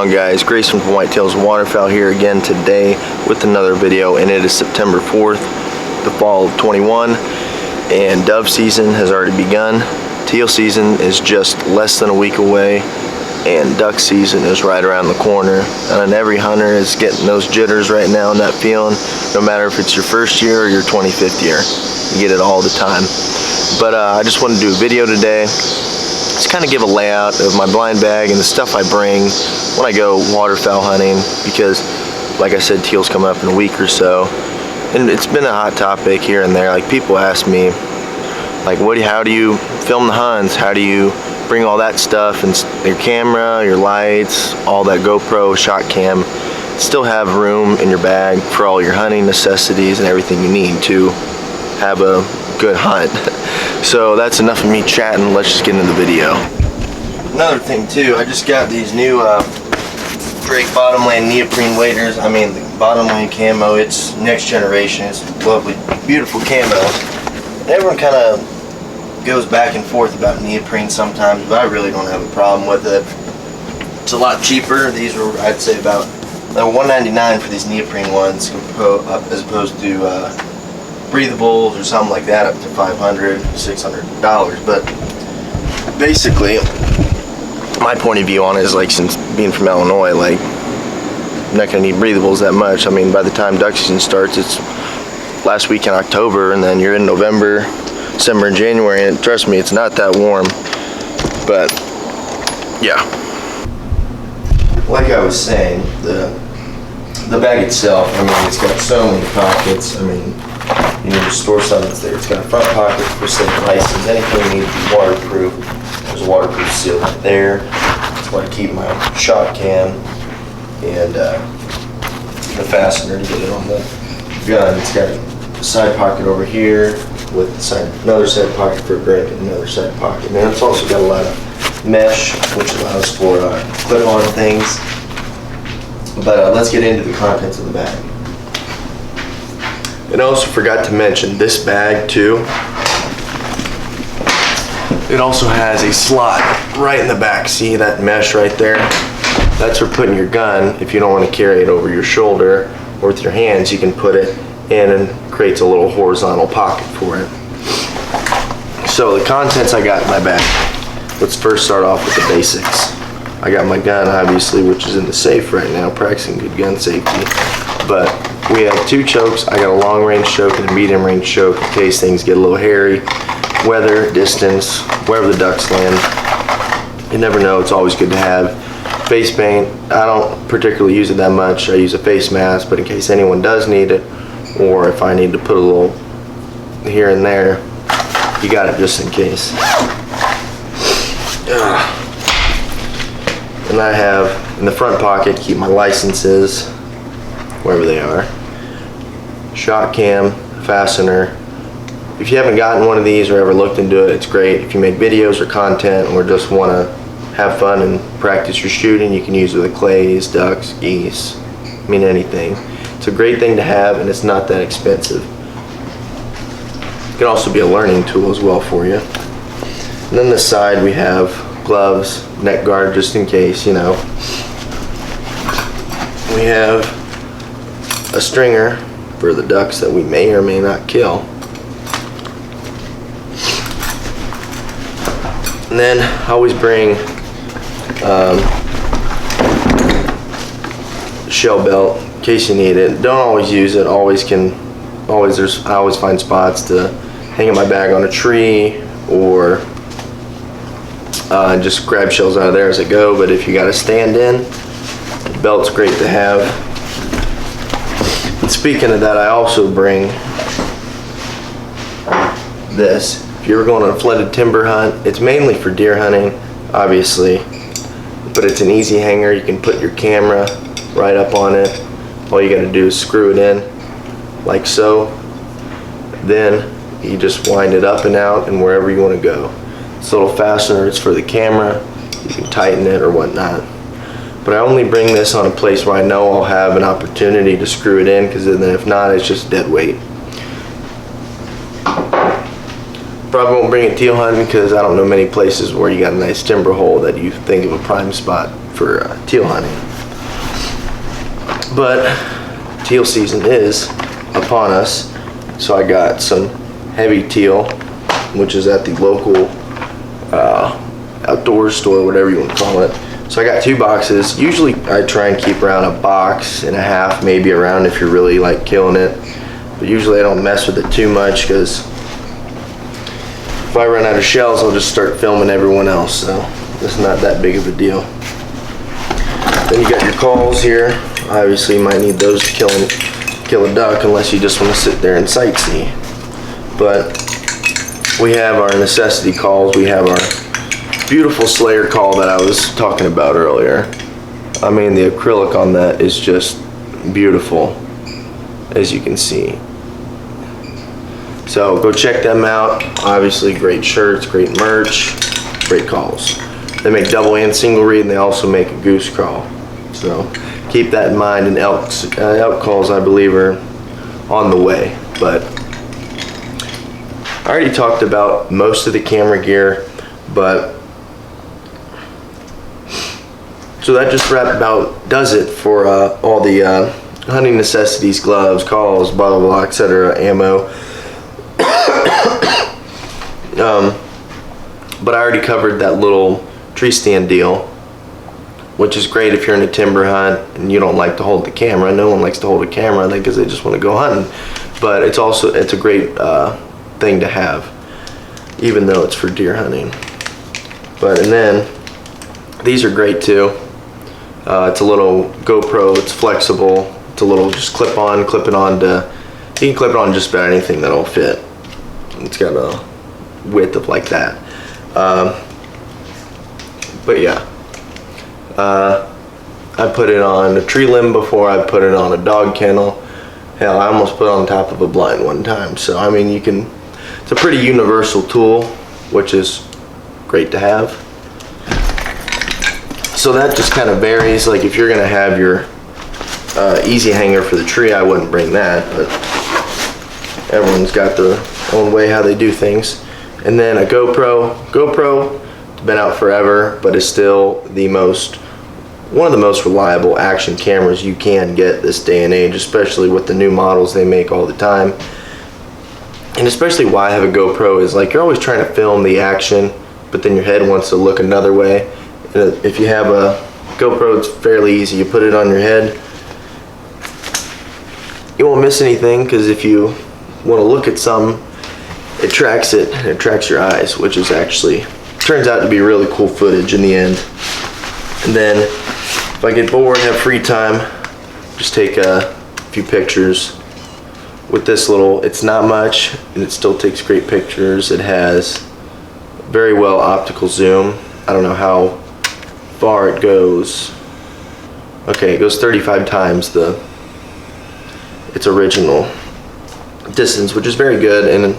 on, guys? Grayson from Whitetails and Waterfowl here again today with another video, and it is September 4th, the fall of 21, and dove season has already begun. Teal season is just less than a week away, and duck season is right around the corner. And every hunter is getting those jitters right now and that feeling, no matter if it's your first year or your 25th year. You get it all the time. But I just wanted to do a video today. Just kind of give a layout of my blind bag and the stuff I bring when I go waterfowl hunting, because like I said, teal's coming up in a week or so, and it's been a hot topic here and there. Like, people ask me, like, how do you film the hunts? How do you bring all that stuff and your camera, your lights, all that GoPro, shot cam, still have room in your bag for all your hunting necessities and everything you need to have a good hunt? So that's enough of me chatting. Let's just get into the video. Another thing too, I just got these new Drake Bottomland Neoprene Waders. I mean, the Bottomland camo, it's next generation. It's lovely, beautiful camo. Everyone kind of goes back and forth about neoprene sometimes, but I really don't have a problem with it. It's a lot cheaper. These were, I'd say, about $199 for these neoprene ones, as opposed to breathables or something like that, up to $500, $600. But basically, my point of view on it is, like, since being from Illinois, like, I'm not gonna need breathables that much. I mean, by the time duck season starts, it's last week in October, and then you're in November, December, and January, and trust me, it's not that warm. But yeah, like I was saying, the bag itself, I mean, it's got so many pockets. I mean, you need to store something that's there. It's got a front pocket for safe license. Anything you need to be waterproof. There's a waterproof seal right there. That's where I keep my shot cam and the fastener to get it on the gun. It's got a side pocket over here with another side pocket for a grip and another side pocket. And it's also got a lot of mesh, which allows for clip-on things. But let's get into the contents of the bag. And I also forgot to mention this bag too. It also has a slot right in the back. See that mesh right there? That's for putting your gun. If you don't want to carry it over your shoulder or with your hands, you can put it in, and it creates a little horizontal pocket for it. So the contents I got in my bag. Let's first start off with the basics. I got my gun, obviously, which is in the safe right now, practicing good gun safety. But we have 2 chokes. I got a long range choke and a medium range choke in case things get a little hairy. Weather, distance, wherever the ducks land. You never know, it's always good to have. Face paint, I don't particularly use it that much. I use a face mask, but in case anyone does need it, or if I need to put a little here and there, you got it just in case. And I have in the front pocket, keep my licenses, wherever they are. Shot cam, fastener. If you haven't gotten one of these or ever looked into it, it's great. If you make videos or content or just want to have fun and practice your shooting, you can use it with clays, ducks, geese, I mean anything. It's a great thing to have, and it's not that expensive. It can also be a learning tool as well for you. And then this side we have gloves, neck guard just in case, you know. We have a stringer for the ducks that we may or may not kill. And then I always bring shell belt in case you need it. Don't always use it. I always find spots to hang in my bag on a tree, or just grab shells out of there as I go. But if you got to stand in, the belt's great to have. And speaking of that, I also bring this. If you're going on a flooded timber hunt, it's mainly for deer hunting, obviously, but it's an easy hanger. You can put your camera right up on it. All you got to do is screw it in, like so. Then you just wind it up and out and wherever you want to go. This little fastener is for the camera. You can tighten it or whatnot. But I only bring this on a place where I know I'll have an opportunity to screw it in, because then if not, it's just dead weight. Probably won't bring it teal hunting because I don't know many places where you got a nice timber hole that you think of a prime spot for teal hunting. But teal season is upon us, so I got some heavy teal, which is at the local outdoor store, whatever you want to call it. So I got 2 boxes. Usually I try and keep around a box and a half, maybe around, if you're really like killing it. But usually I don't mess with it too much, because if I run out of shells, I'll just start filming everyone else. So it's not that big of a deal. Then you got your calls here. Obviously you might need those to kill a duck, unless you just want to sit there and sightsee. But we have our necessity calls. We have our beautiful Slayer call that I was talking about earlier. I mean, the acrylic on that is just beautiful, as you can see. So go check them out. Obviously great shirts, great merch, great calls. They make double and single reed, and they also make a goose crawl. So keep that in mind. And elk calls, I believe, are on the way. But I already talked about most of the camera gear, but so that just about does it for all the hunting necessities, gloves, calls, blah blah blah, etc., ammo. But I already covered that little tree stand deal, which is great if you're in a timber hunt and you don't like to hold the camera. No one likes to hold a camera because they just want to go hunting. But it's a great thing to have, even though it's for deer hunting. And then these are great too. It's a little GoPro. It's flexible. It's a little just clip it on to. You can clip it on just about anything that'll fit. It's got a width of like that. But yeah, I put it on a tree limb before. I put it on a dog kennel. Hell, I almost put it on top of a blind one time. So I mean, it's a pretty universal tool, which is great to have. So that just kind of varies. Like if you're gonna have your easy hanger for the tree, I wouldn't bring that, but everyone's got their own way how they do things. And then a GoPro. GoPro, it's been out forever, but is still one of the most reliable action cameras you can get this day and age, especially with the new models they make all the time. And especially why I have a GoPro is like you're always trying to film the action, but then your head wants to look another way. And if you have a GoPro, it's fairly easy. You put it on your head, you won't miss anything, because if you want to look at something, it tracks it, and it tracks your eyes, which is actually turns out to be really cool footage in the end. And then if I get bored, have free time, just take a few pictures with this little. It's not much, and it still takes great pictures. It has very well optical zoom. I don't know how far it goes. Okay, it goes 35 times its original distance, which is very good, and it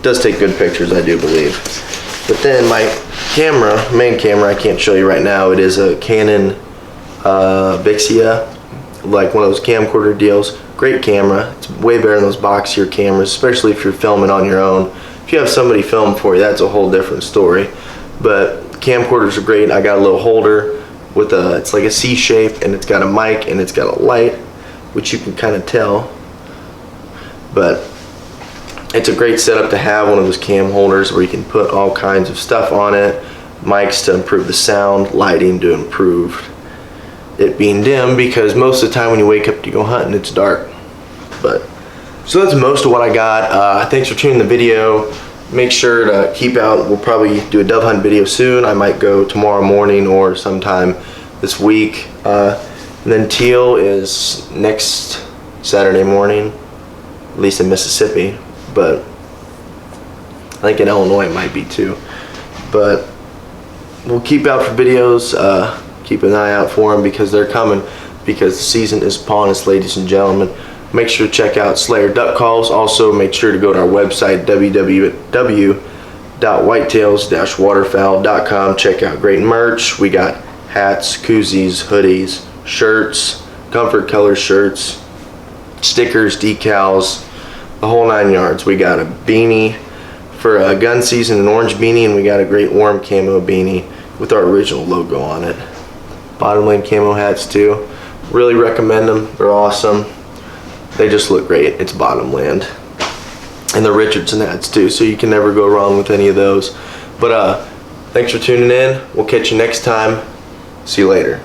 does take good pictures, I do believe. But then my main camera, I can't show you right now. It is a Canon Vixia, like one of those camcorder deals. Great camera. It's way better than those boxier cameras, especially if you're filming on your own. If you have somebody film for you, that's a whole different story. But camcorders are great. I got a little holder with it's like a C shape, and it's got a mic, and it's got a light, which you can kind of tell. But it's a great setup to have, one of those cam holders where you can put all kinds of stuff on it. Mics to improve the sound, lighting to improve it being dim, because most of the time when you wake up to go hunting, it's dark. But so that's most of what I got. Thanks for tuning the video. Make sure to keep out. We'll probably do a dove hunt video soon. I might go tomorrow morning or sometime this week. And then teal is next Saturday morning, at least in Mississippi, but I think in Illinois it might be too. But we'll keep out for videos. Keep an eye out for them, because they're coming, because the season is upon us, ladies and gentlemen. Make sure to check out Slayer Duck Calls. Also, make sure to go to our website, www.whitetails-waterfowl.com. Check out great merch. We got hats, koozies, hoodies, shirts, comfort color shirts, stickers, decals, the whole 9 yards. We got a beanie for gun season, an orange beanie, and we got a great warm camo beanie with our original logo on it. Bottom lane camo hats too. Really recommend them. They're awesome. They just look great. It's bottomland. And the Richardson hats too, so you can never go wrong with any of those. But thanks for tuning in. We'll catch you next time. See you later.